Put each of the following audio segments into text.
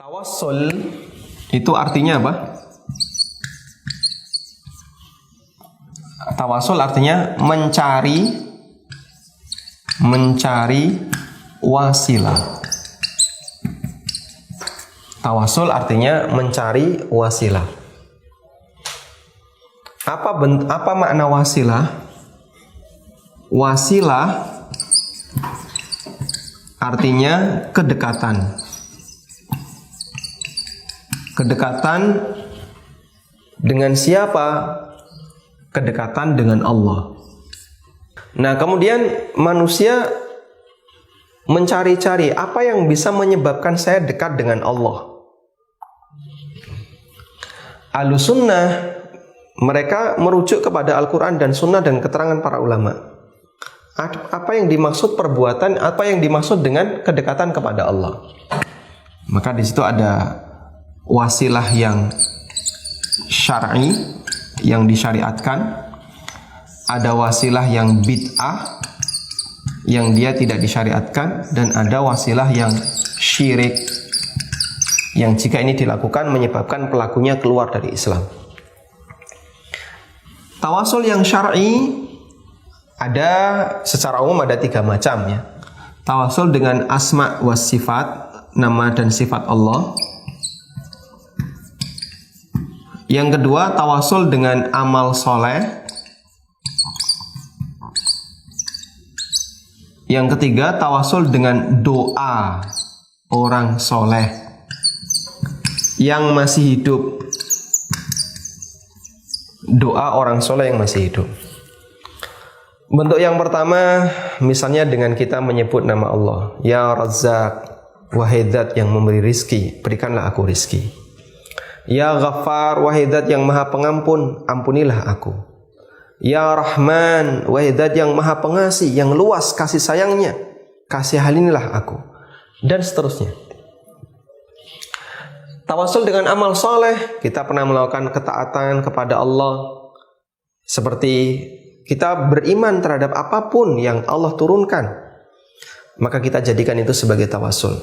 Tawassul itu artinya apa? Tawassul artinya mencari wasilah. Tawassul artinya mencari wasilah. Apa makna wasilah? Wasilah artinya kedekatan. Kedekatan dengan siapa? Kedekatan dengan Allah. Nah, kemudian manusia mencari-cari apa yang bisa menyebabkan saya dekat dengan Allah. Ahlussunnah mereka merujuk kepada Al-Quran dan Sunnah dan keterangan para ulama. Apa yang dimaksud perbuatan, apa yang dimaksud dengan kedekatan kepada Allah. Maka di situ ada wasilah yang syar'i yang disyariatkan, ada wasilah yang bid'ah yang dia tidak disyariatkan, dan ada wasilah yang syirik yang jika ini dilakukan menyebabkan pelakunya keluar dari Islam. Tawasul yang syar'i ada secara umum ada 3 macam ya. Tawasul dengan asma was sifat, nama dan sifat Allah. Yang kedua, tawasul dengan amal soleh. Yang ketiga, tawasul dengan doa orang soleh yang masih hidup. Doa orang soleh yang masih hidup. Bentuk yang pertama, misalnya dengan kita menyebut nama Allah. Ya Razzaq, wahai Zat yang memberi rizki, berikanlah aku rizki. Ya Ghaffar, wahai Zat yang maha pengampun, ampunilah aku. Ya Rahman, wahai Zat yang maha pengasih, yang luas kasih sayangnya, kasihanilah aku. Dan seterusnya. Tawasul dengan amal soleh, kita pernah melakukan ketaatan kepada Allah. Seperti kita beriman terhadap apapun yang Allah turunkan, maka kita jadikan itu sebagai tawasul.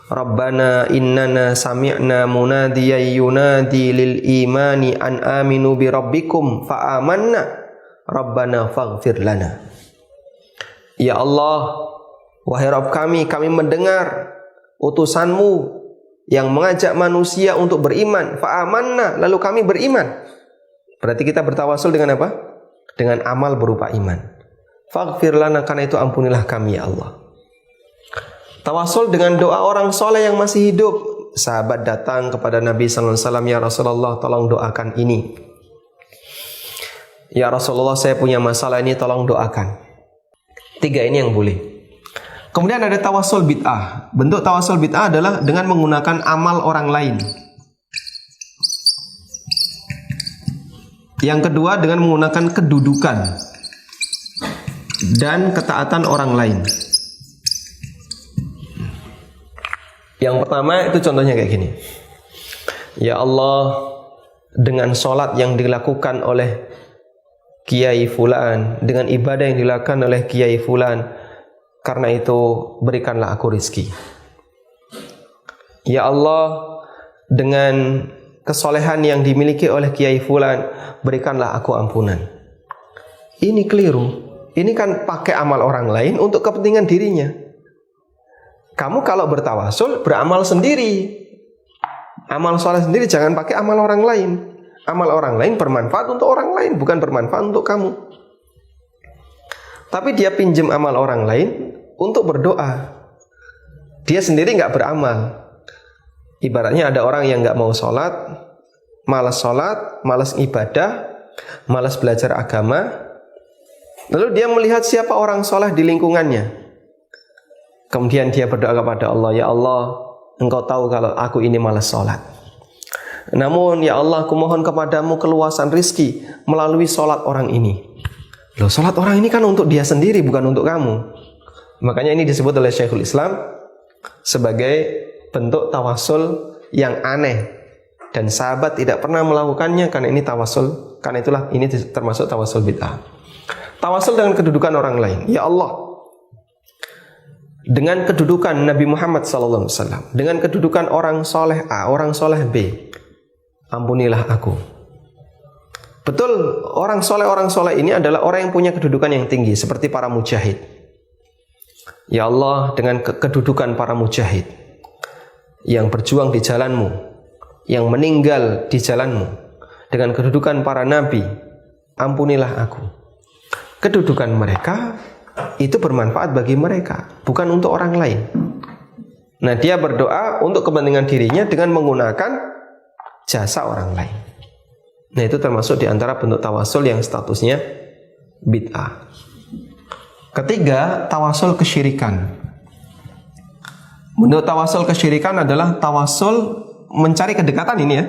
Rabbana innana sami'na munadiyan yunadi lil imani an aminu bi rabbikum fa amanna Rabbana faghfir lana. Ya Allah, wahai Rabb kami mendengar utusanmu yang mengajak manusia untuk beriman, fa amanna, lalu kami beriman. Berarti kita bertawasul dengan apa? Dengan amal berupa iman. Faghfir lana, karena itu ampunilah kami ya Allah. Tawasul dengan doa orang soleh yang masih hidup. Sahabat datang kepada Nabi sallallahu alaihi wasallam, ya Rasulullah, tolong doakan ini. Ya Rasulullah, saya punya masalah ini, tolong doakan. 3 ini yang boleh. Kemudian ada tawasul bid'ah. Bentuk tawasul bid'ah adalah dengan menggunakan amal orang lain. Yang kedua, dengan menggunakan kedudukan dan ketaatan orang lain. Yang pertama itu contohnya kayak gini. Ya Allah, dengan sholat yang dilakukan oleh Kiai Fulan, dengan ibadah yang dilakukan oleh Kiai Fulan, karena itu berikanlah aku rizki. Ya Allah, dengan kesolehan yang dimiliki oleh Kiai Fulan, berikanlah aku ampunan. Ini keliru. Ini kan pakai amal orang lain untuk kepentingan dirinya. Kamu kalau bertawasul, beramal sendiri. Amal soleh sendiri, jangan pakai amal orang lain. Amal orang lain bermanfaat untuk orang lain, bukan bermanfaat untuk kamu. Tapi dia pinjam amal orang lain untuk berdoa. Dia sendiri nggak beramal. Ibaratnya ada orang yang nggak mau sholat, malas ibadah, malas belajar agama. Lalu dia melihat siapa orang soleh di lingkungannya. Kemudian dia berdoa kepada Allah, ya Allah, Engkau tahu kalau aku ini malas sholat. Namun ya Allah, aku mohon kepadamu keluasan rizki melalui sholat orang ini. Loh, sholat orang ini kan untuk dia sendiri, bukan untuk kamu. Makanya ini disebut oleh Syekhul Islam sebagai bentuk tawasul yang aneh. Dan sahabat tidak pernah melakukannya karena ini tawasul. Karena itulah ini termasuk tawasul bid'ah. Tawasul dengan kedudukan orang lain. Ya Allah, dengan kedudukan Nabi Muhammad SAW, dengan kedudukan orang soleh A, orang soleh B, ampunilah aku. Betul, orang soleh ini adalah orang yang punya kedudukan yang tinggi, seperti para mujahid. Ya Allah, dengan kedudukan para mujahid yang berjuang di jalan-Mu, yang meninggal di jalan-Mu, dengan kedudukan para nabi, ampunilah aku. Kedudukan mereka itu bermanfaat bagi mereka, bukan untuk orang lain. Nah, dia berdoa untuk kepentingan dirinya dengan menggunakan jasa orang lain. Nah, itu termasuk di antara bentuk tawasul yang statusnya bid'ah. Ketiga, tawasul kesyirikan. Bentuk tawasul kesyirikan adalah tawasul mencari kedekatan ini ya.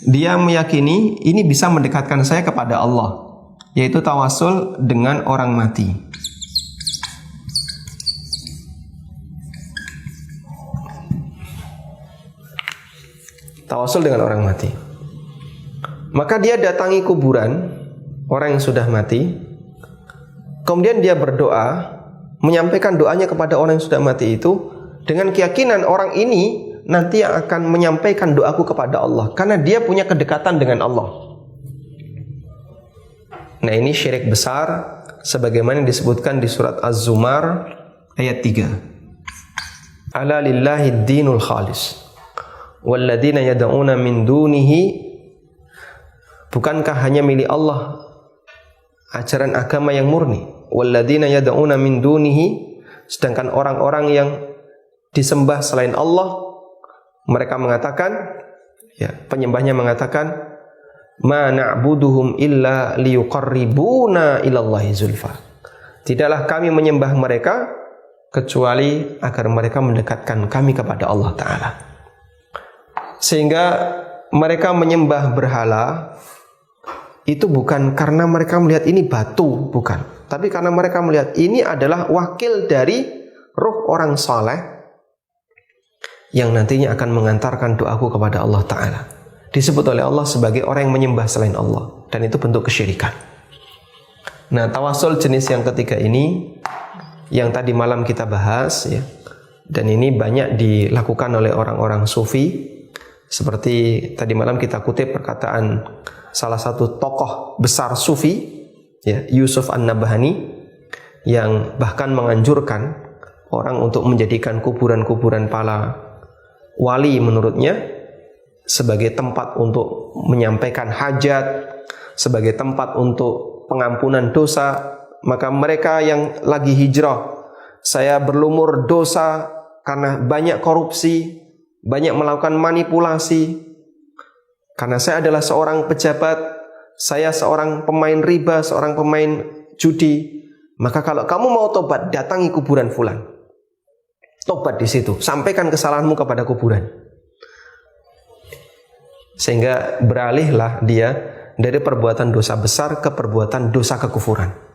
Dia meyakini ini bisa mendekatkan saya kepada Allah, yaitu tawasul dengan orang mati. Tawasul dengan orang mati. Maka dia datangi kuburan orang yang sudah mati, kemudian dia berdoa, menyampaikan doanya kepada orang yang sudah mati itu, dengan keyakinan orang ini nanti yang akan menyampaikan doaku kepada Allah, karena dia punya kedekatan dengan Allah. Nah, ini syirik besar sebagaimana disebutkan di surat Az-Zumar ayat 3. Ala lillahi dinul khalis walladzina yad'una min dunihi. Bukankah hanya milik Allah ajaran agama yang murni? Walladzina yad'una min dunihi, sedangkan orang-orang yang disembah selain Allah, mereka mengatakan, ya, penyembahnya mengatakan, ma na'buduhum illa liyuqarribuna ilallahi zulfa. Tidaklah kami menyembah mereka kecuali agar mereka mendekatkan kami kepada Allah Ta'ala. Sehingga mereka menyembah berhala itu bukan karena mereka melihat ini batu, bukan, tapi karena mereka melihat ini adalah wakil dari ruh orang saleh yang nantinya akan mengantarkan doaku kepada Allah Ta'ala. Disebut oleh Allah sebagai orang yang menyembah selain Allah, dan itu bentuk kesyirikan. Nah, tawasul jenis yang ketiga ini yang tadi malam kita bahas ya, dan ini banyak dilakukan oleh orang-orang sufi. Seperti tadi malam kita kutip perkataan salah satu tokoh besar sufi ya, Yusuf An-Nabhani, yang bahkan menganjurkan orang untuk menjadikan kuburan-kuburan para wali menurutnya sebagai tempat untuk menyampaikan hajat, sebagai tempat untuk pengampunan dosa. Maka mereka yang lagi hijrah, saya berlumur dosa karena banyak korupsi, banyak melakukan manipulasi, karena saya adalah seorang pejabat, saya seorang pemain riba, seorang pemain judi. Maka kalau kamu mau tobat, datangi kuburan fulan, tobat di situ, sampaikan kesalahanmu kepada kuburan. Sehingga beralihlah dia dari perbuatan dosa besar ke perbuatan dosa kekufuran.